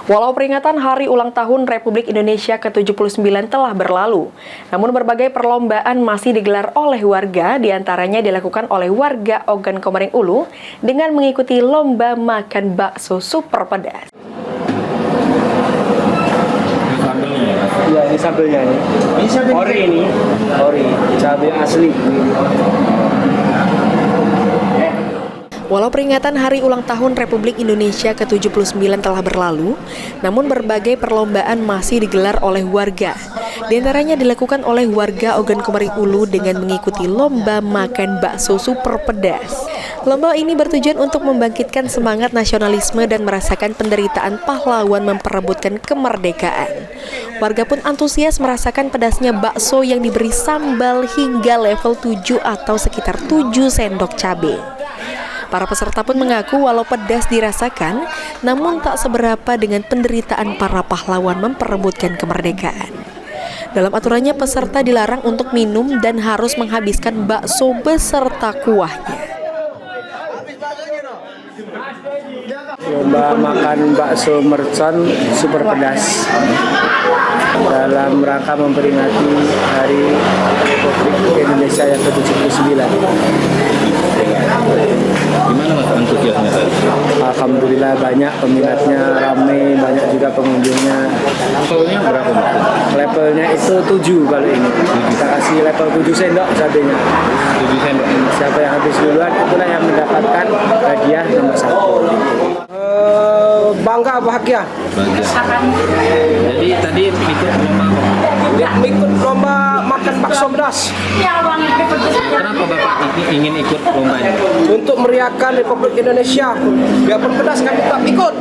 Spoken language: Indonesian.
Walau peringatan Hari Ulang Tahun Republik Indonesia ke-79 telah berlalu, namun berbagai perlombaan masih digelar oleh warga, diantaranya dilakukan oleh warga Ogan Komering Ulu dengan mengikuti lomba makan bakso super pedas. Iya, ini sambelnya ini. Ori, cabai asli. Walau peringatan Hari Ulang Tahun Republik Indonesia ke-79 telah berlalu, namun berbagai perlombaan masih digelar oleh warga. Di antaranya dilakukan oleh warga Ogan Komering Ulu dengan mengikuti lomba makan bakso super pedas. Lomba ini bertujuan untuk membangkitkan semangat nasionalisme dan merasakan penderitaan pahlawan memperebutkan kemerdekaan. Warga pun antusias merasakan pedasnya bakso yang diberi sambal hingga level 7 atau sekitar 7 sendok cabai. Para peserta pun mengaku walau pedas dirasakan, namun tak seberapa dengan penderitaan para pahlawan memperebutkan kemerdekaan. Dalam aturannya, peserta dilarang untuk minum dan harus menghabiskan bakso beserta kuahnya. Lomba makan bakso mercon super pedas dalam rangka memperingati Hari Republik Indonesia yang ke-79. Gimana Mas antusiasnya? Alhamdulillah banyak peminatnya, ramai, banyak juga pengunjungnya. Levelnya berapa Mas? Levelnya itu 7 kalau ini. Kita kasih level 7 sendok cabenya. 7 sendok. Siapa yang habis duluan itulah yang mendapatkan hadiah nomor 1. Bangga bahagia. Jadi tadi ikut lomba apa? Ikut lomba makan bakso pedas. Kenapa Bapak ingin ikut lomba ini? Untuk meriahkan Republik Indonesia. Biarpun pedas kami tetap ikut.